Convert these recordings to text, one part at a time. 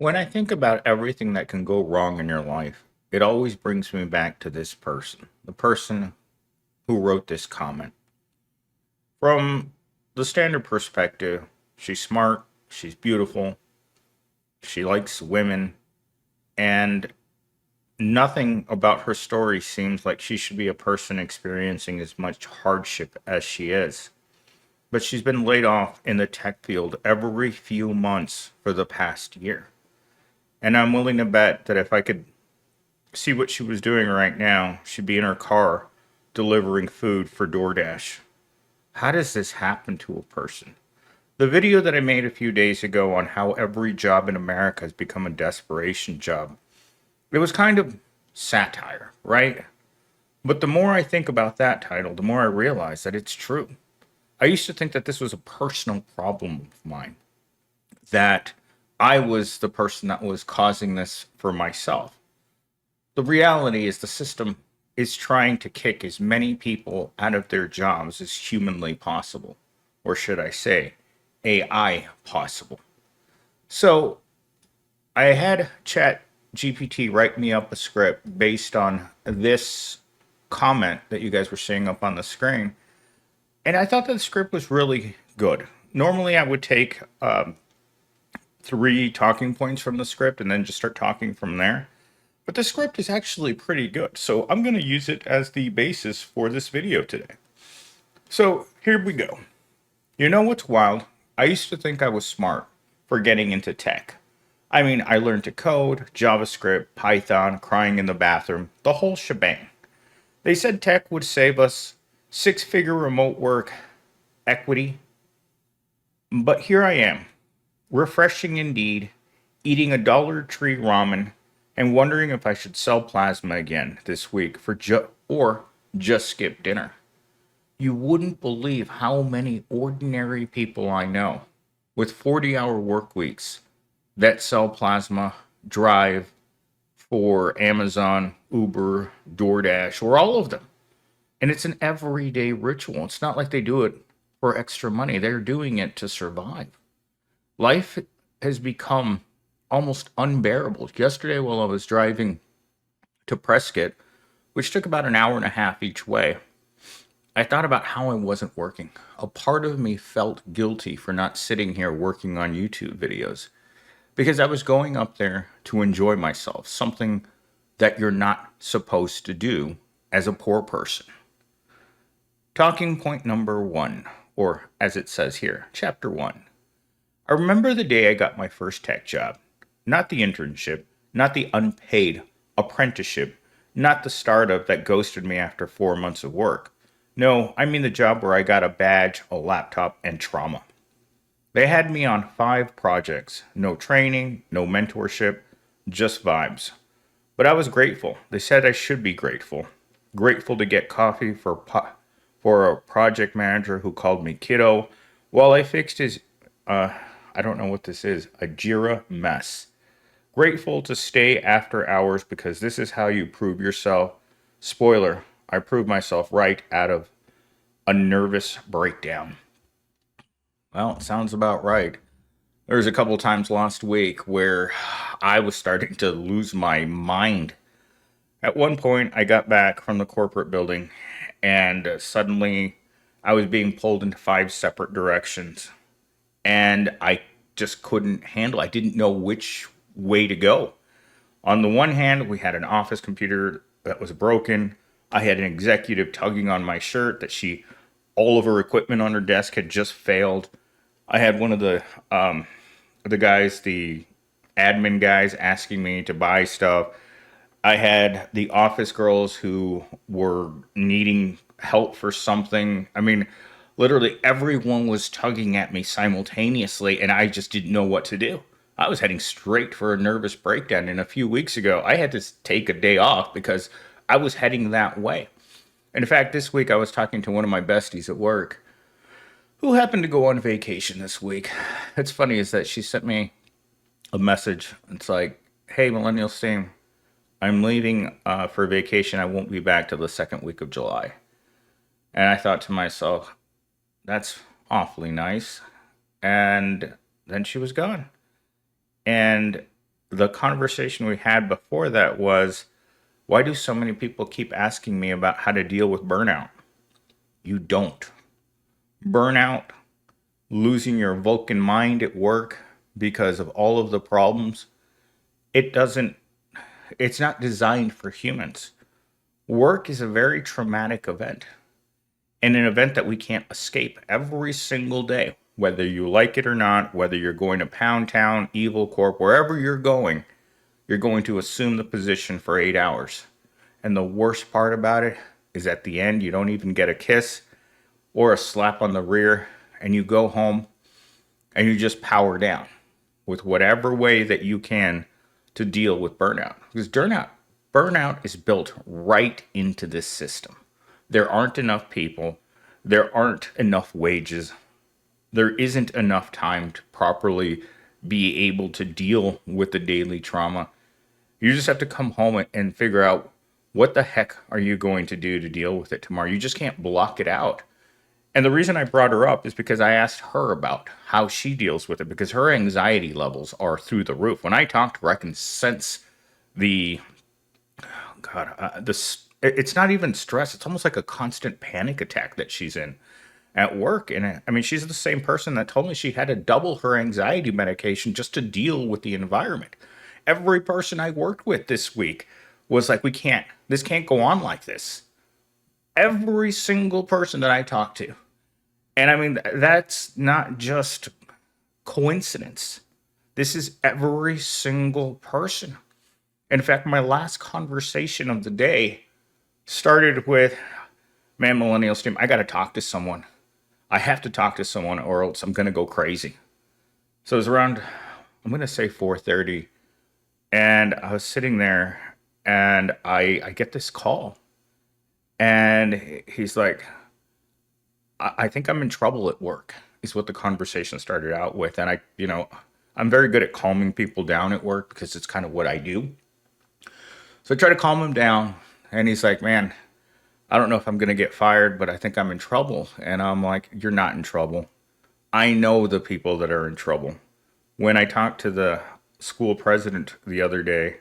When I think about everything that can go wrong in your life, it always brings me back to this person, the person who wrote this comment. From the standard perspective, she's smart, she's beautiful, she likes women, and nothing about her story seems like she should be a person experiencing as much hardship as she is. But she's been laid off in the tech field every few months for the past year. And I'm willing to bet that if I could see what she was doing right now, she'd be in her car delivering food for DoorDash. How does this happen to a person? The video that I made a few days ago on how every job in America has become a desperation job, it was kind of satire, right? But the more I think about that title, the more I realize that it's true. I used to think that this was a personal problem of mine, that I was the person that was causing this for myself. The reality is the system is trying to kick as many people out of their jobs as humanly possible, or should I say, AI possible. So I had Chat GPT write me up a script based on this comment that you guys were seeing up on the screen, and I thought that the script was really good. Normally, I would take three talking points from the script and then just start talking from there. But the script is actually pretty good, so I'm going to use it as the basis for this video today. So here we go. You know what's wild? I used to think I was smart for getting into tech. I mean, I learned to code, JavaScript, Python, crying in the bathroom, the whole shebang. They said tech would save us six-figure remote work, equity. But here I am, refreshing indeed, eating a Dollar Tree ramen and wondering if I should sell plasma again this week or just skip dinner. You wouldn't believe how many ordinary people I know with 40-hour work weeks that sell plasma, drive for Amazon, Uber, DoorDash, or all of them. And it's an everyday ritual. It's not like they do it for extra money. They're doing it to survive. Life has become almost unbearable. Yesterday, while I was driving to Prescott, which took about an hour and a half each way, I thought about how I wasn't working. A part of me felt guilty for not sitting here working on YouTube videos because I was going up there to enjoy myself, something that you're not supposed to do as a poor person. Talking point number one, or as it says here, chapter one. I remember the day I got my first tech job. Not the internship, not the unpaid apprenticeship, not the startup that ghosted me after 4 months of work. No, I mean the job where I got a badge, a laptop, and trauma. They had me on 5 projects. No training, no mentorship, just vibes. But I was grateful. They said I should be grateful. Grateful to get coffee for a project manager who called me kiddo while I fixed his, I don't know what this is, a Jira mess. Grateful to stay after hours because this is how you prove yourself. Spoiler, I proved myself right out of a nervous breakdown. Well, it sounds about right. There was a couple times last week where I was starting to lose my mind. At one point, I got back from the corporate building and suddenly I was being pulled into 5 separate directions and I just couldn't handle. I didn't know which way to go. On the one hand, we had an office computer that was broken. I had an executive tugging on my shirt that all of her equipment on her desk had just failed. I had one of the guys, the admin guys, asking me to buy stuff. I had the office girls who were needing help for something. I mean, literally everyone was tugging at me simultaneously, and I just didn't know what to do. I was heading straight for a nervous breakdown, and a few weeks ago, I had to take a day off because I was heading that way. And in fact, this week I was talking to one of my besties at work who happened to go on vacation this week. It's funny is that she sent me a message. It's like, hey, Millennial Steam, I'm leaving for vacation. I won't be back till the second week of July. And I thought to myself, that's awfully nice. And then she was gone. And the conversation we had before that was, why do so many people keep asking me about how to deal with burnout? You don't. Burnout, losing your Vulcan mind at work because of all of the problems, it doesn't, it's not designed for humans. Work is a very traumatic event and an event that we can't escape every single day, whether you like it or not, whether you're going to Pound Town, Evil Corp, wherever you're going to assume the position for 8 hours. And the worst part about it is at the end, you don't even get a kiss or a slap on the rear, and you go home and you just power down with whatever way that you can to deal with burnout. Because burnout is built right into this system. There aren't enough people, there aren't enough wages, there isn't enough time to properly be able to deal with the daily trauma. You just have to come home and figure out what the heck are you going to do to deal with it tomorrow. You just can't block it out. And the reason I brought her up is because I asked her about how she deals with it, because her anxiety levels are through the roof. When I talk to her, I can sense the, it's not even stress. It's almost like a constant panic attack that she's in at work. And I mean, she's the same person that told me she had to double her anxiety medication just to deal with the environment. Every person I worked with this week was like, this can't go on like this. Every single person that I talked to. And I mean, that's not just coincidence. This is every single person. In fact, my last conversation of the day started with, man, millennials team, I got to talk to someone. I have to talk to someone or else I'm going to go crazy. So it was around, I'm going to say 4:30. And I was sitting there and I get this call. And he's like, I think I'm in trouble at work, is what the conversation started out with. And I'm very good at calming people down at work because it's kind of what I do. So I try to calm him down. And he's like, man, I don't know if I'm going to get fired, but I think I'm in trouble. And I'm like, you're not in trouble. I know the people that are in trouble. When I talked to the school president the other day,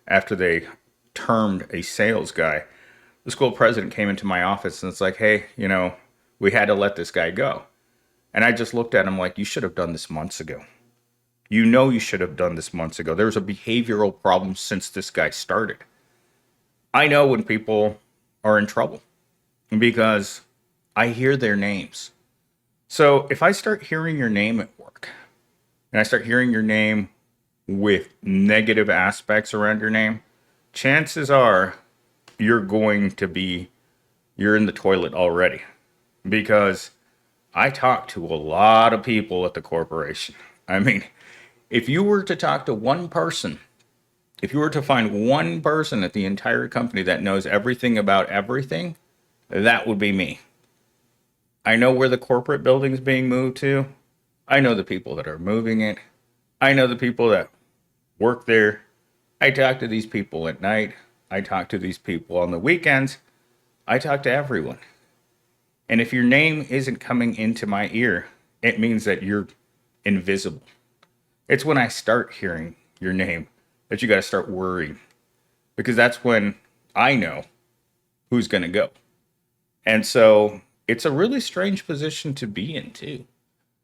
after they termed a sales guy, the school president came into my office and it's like, hey, we had to let this guy go. And I just looked at him like, you should have done this months ago. You should have done this months ago. There was a behavioral problem since this guy started. I know when people are in trouble because I hear their names. So if I start hearing your name at work and I start hearing your name with negative aspects around your name, chances are you're in the toilet already. Because I talk to a lot of people at the corporation. I mean, if you were to talk to one person, if you were to find one person at the entire company that knows everything about everything, that would be me. I know where the corporate building is being moved to. I know the people that are moving it. I know the people that work there. I talk to these people at night. I talk to these people on the weekends. I talk to everyone. And if your name isn't coming into my ear, it means that you're invisible. It's when I start hearing your name that you got to start worrying. Because that's when I know who's going to go. And so it's a really strange position to be in, too.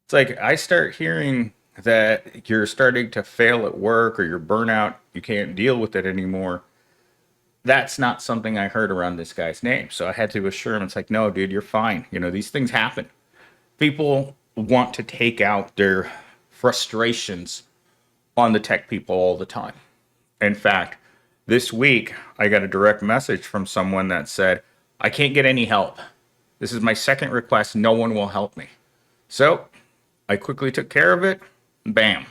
It's like I start hearing that you're starting to fail at work or you're burnout, you can't deal with it anymore. That's not something I heard around this guy's name. So I had to assure him, it's like, no, dude, you're fine. These things happen. People want to take out their frustrations on the tech people all the time. In fact, this week, I got a direct message from someone that said, I can't get any help. This is my second request. No one will help me. So I quickly took care of it. Bam.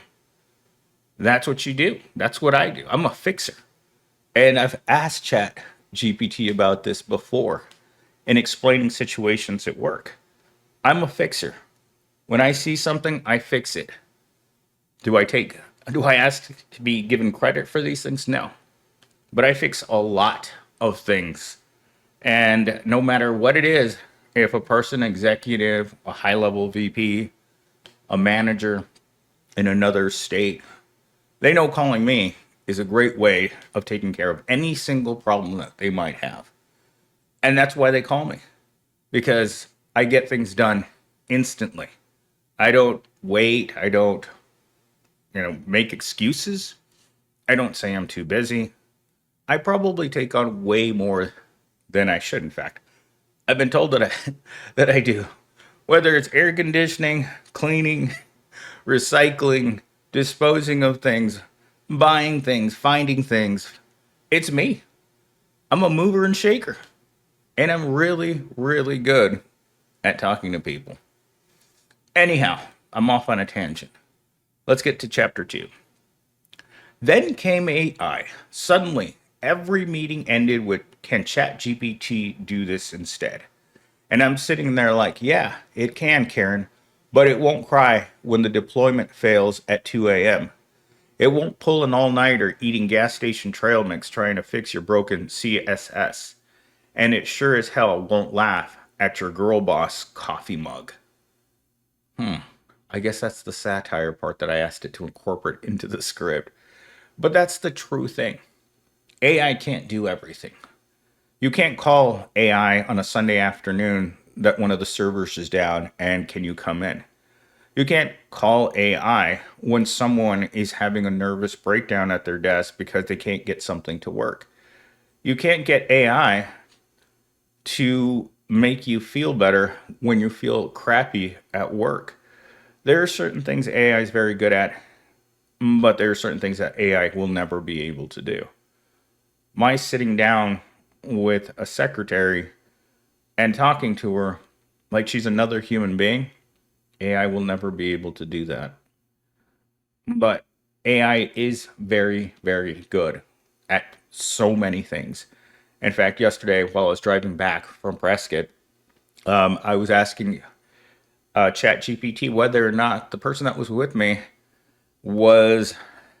That's what you do. That's what I do. I'm a fixer. And I've asked Chat GPT about this before in explaining situations at work. I'm a fixer. When I see something, I fix it. Do I ask to be given credit for these things? No. But I fix a lot of things. And no matter what it is, if a person, executive, a high-level VP, a manager in another state, they know calling me is a great way of taking care of any single problem that they might have. And that's why they call me, because I get things done instantly. I don't wait. I don't, make excuses. I don't say I'm too busy. I probably take on way more than I should. In fact, I've been told that I that I do. Whether it's air conditioning, cleaning, recycling, disposing of things, buying things, finding things, it's me. I'm a mover and shaker. And I'm really, really good at talking to people. Anyhow, I'm off on a tangent. Let's get to chapter 2. Then came AI. Suddenly, every meeting ended with, can ChatGPT do this instead? And I'm sitting there like, yeah, it can, Karen, but it won't cry when the deployment fails at 2 a.m. It won't pull an all-nighter eating gas station trail mix trying to fix your broken CSS. And it sure as hell won't laugh at your girl boss coffee mug. I guess that's the satire part that I asked it to incorporate into the script. But that's the true thing. AI can't do everything. You can't call AI on a Sunday afternoon that one of the servers is down and can you come in? You can't call AI when someone is having a nervous breakdown at their desk because they can't get something to work. You can't get AI to make you feel better when you feel crappy at work. There are certain things AI is very good at, but there are certain things that AI will never be able to do. My sitting down with a secretary and talking to her like she's another human being, AI will never be able to do that. But AI is very, very good at so many things. In fact, yesterday while I was driving back from Prescott, I was asking ChatGPT whether or not the person that was with me was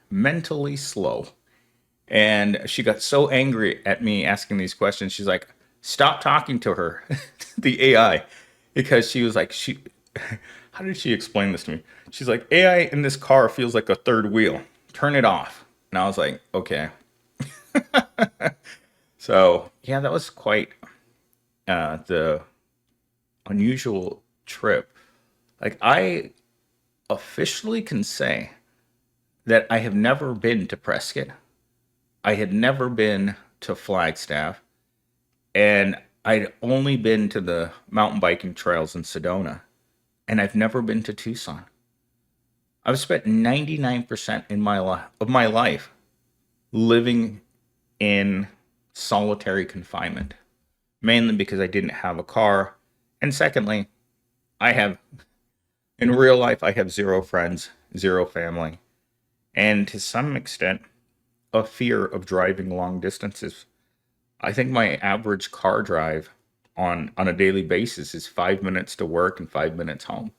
mentally slow. And she got so angry at me asking these questions. She's like, stop talking to her, the AI, because she was like, how did she explain this to me? She's like, AI in this car feels like a third wheel. Turn it off. And I was like, okay. So yeah, that was quite the unusual trip. Like, I officially can say that I have never been to Prescott. I had never been to Flagstaff, and I'd only been to the mountain biking trails in Sedona, and I've never been to Tucson. I've spent 99% of my life living in solitary confinement, mainly because I didn't have a car, and secondly, I have in real life I have zero friends, zero family, and to some extent a fear of driving long distances. I think my average car drive on a daily basis is 5 minutes to work and 5 minutes home.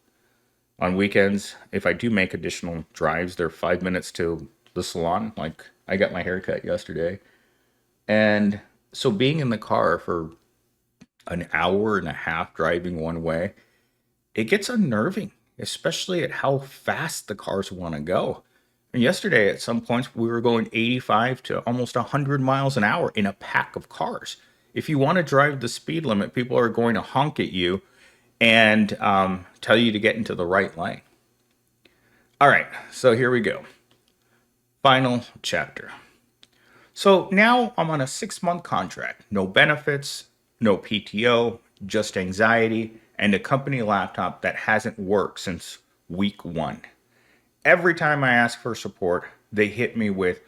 On weekends, if I do make additional drives, they're 5 minutes to the salon. Like, I got my hair cut yesterday. And so being in the car for an hour and a half driving one way, it gets unnerving, especially at how fast the cars want to go. And yesterday, at some points, we were going 85 to almost 100 miles an hour in a pack of cars. If you want to drive the speed limit, people are going to honk at you and tell you to get into the right lane. All right, so here we go. Final chapter. So now I'm on a 6-month contract. No benefits, no PTO, just anxiety, and a company laptop that hasn't worked since week 1. Every time I ask for support, they hit me with,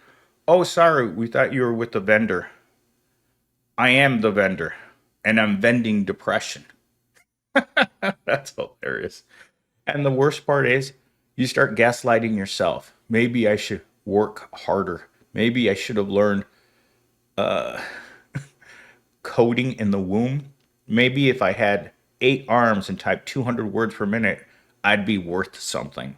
oh, sorry, we thought you were with the vendor. I am the vendor, and I'm vending depression. That's hilarious. And the worst part is, you start gaslighting yourself. Maybe I should work harder. Maybe I should have learned coding in the womb. Maybe if I had 8 arms and typed 200 words per minute, I'd be worth something.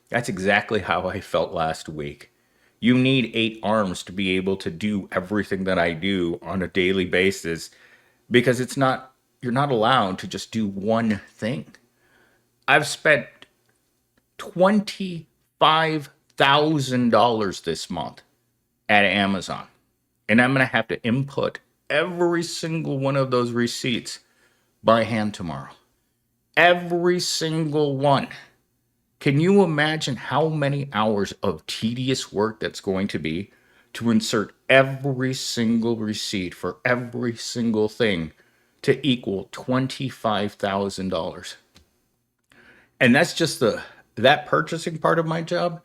That's exactly how I felt last week. You need 8 arms to be able to do everything that I do on a daily basis, because you're not allowed to just do one thing. I've spent $25,000 this month at Amazon. And I'm going to have to input every single one of those receipts by hand tomorrow. Every single one. Can you imagine how many hours of tedious work that's going to be to insert every single receipt for every single thing to equal $25,000? And that's just that purchasing part of my job.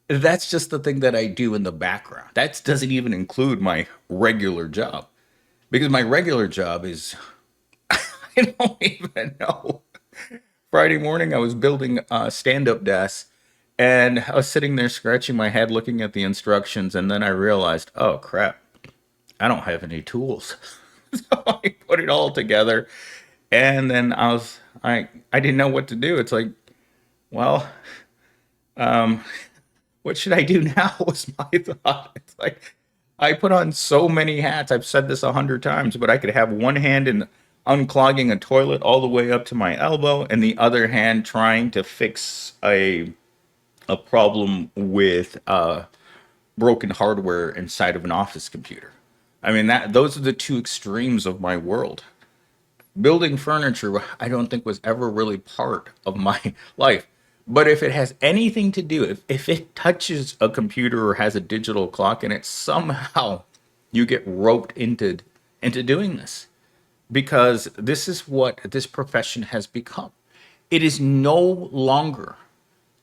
That's just the thing that I do in the background. That doesn't even include my regular job, because my regular job is I don't even know. Friday morning, I was building a stand-up desk, and I was sitting there scratching my head looking at the instructions, and then I realized, oh crap, I don't have any tools. So I put it all together, and then I didn't know what to do. It's like, well, what should I do now? Was my thought. It's like I put on so many hats. I've said this 100 times, but I could have one hand in unclogging a toilet all the way up to my elbow, and the other hand trying to fix a problem with broken hardware inside of an office computer. I mean, that those are the two extremes of my world. Building furniture, I don't think was ever really part of my life. But if it has anything to do, if it touches a computer or has a digital clock in it, somehow you get roped into doing this, because this is what this profession has become. It is no longer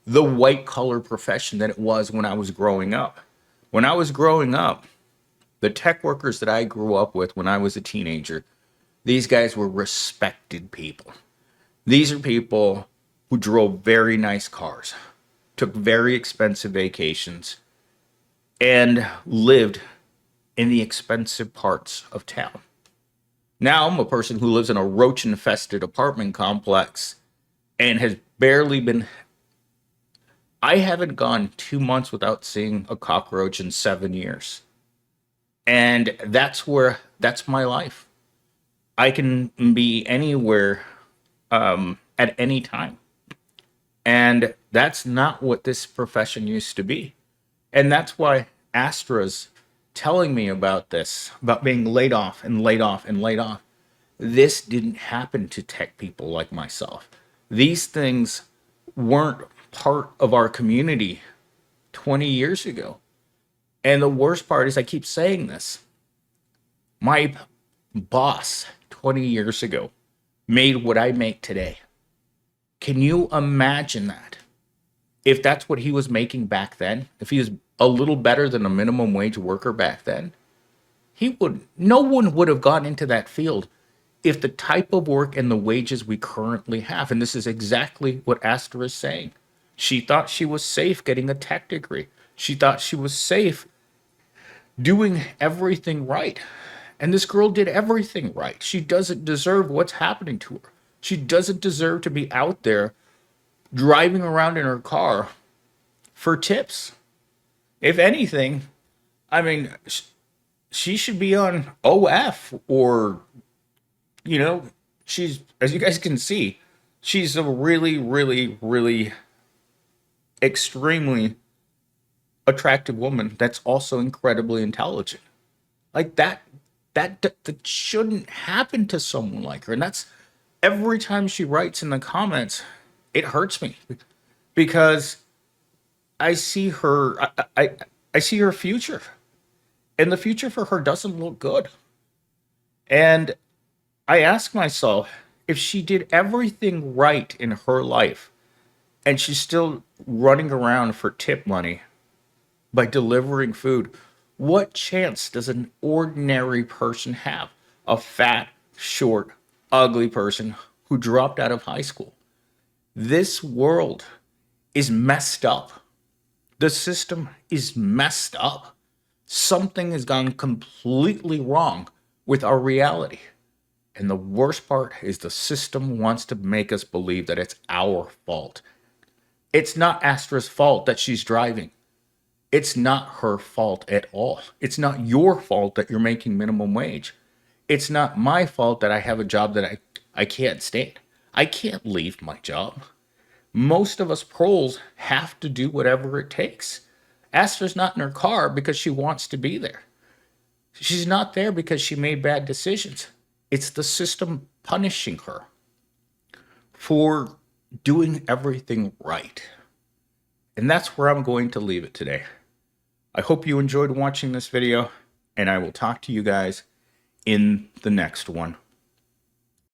the white collar profession that it was when I was growing up. When I was growing up, the tech workers that I grew up with when I was a teenager, these guys were respected people. These are people who drove very nice cars, took very expensive vacations, and lived in the expensive parts of town. Now I'm a person who lives in a roach infested apartment complex and has barely been. I haven't gone 2 months without seeing a cockroach in 7 years. And that's my life. I can be anywhere at any time. And that's not what this profession used to be. And that's why Astra's telling me about this, about being laid off and laid off and laid off. This didn't happen to tech people like myself. These things weren't part of our community 20 years ago. And the worst part is I keep saying this. My boss 20 years ago made what I make today. Can you imagine that? If that's what he was making back then, if he was a little better than a minimum wage worker back then, no one would have gone into that field if the type of work and the wages we currently have. And this is exactly what Astra is saying. She thought she was safe getting a tech degree. She thought she was safe doing everything right. And this girl did everything right. She doesn't deserve what's happening to her. She doesn't deserve to be out there driving around in her car for tips. If anything, I mean, she should be on OF, or, she's, as you guys can see, she's a really, really, really extremely attractive woman that's also incredibly intelligent. Like that shouldn't happen to someone like her. And that's every time she writes in the comments, it hurts me, because I see her, I see her future, and the future for her doesn't look good. And I ask myself, if she did everything right in her life and she's still running around for tip money by delivering food, what chance does an ordinary person have? A fat, short, ugly person who dropped out of high school. This world is messed up. The system is messed up. Something has gone completely wrong with our reality. And the worst part is the system wants to make us believe that it's our fault. It's not Astra's fault that she's driving. It's not her fault at all. It's not your fault that you're making minimum wage. It's not my fault that I have a job that I can't stand. I can't leave my job. Most of us proles have to do whatever it takes. Esther's not in her car because she wants to be there. She's not there because she made bad decisions. It's the system punishing her for doing everything right. And that's where I'm going to leave it today. I hope you enjoyed watching this video, and I will talk to you guys in the next one.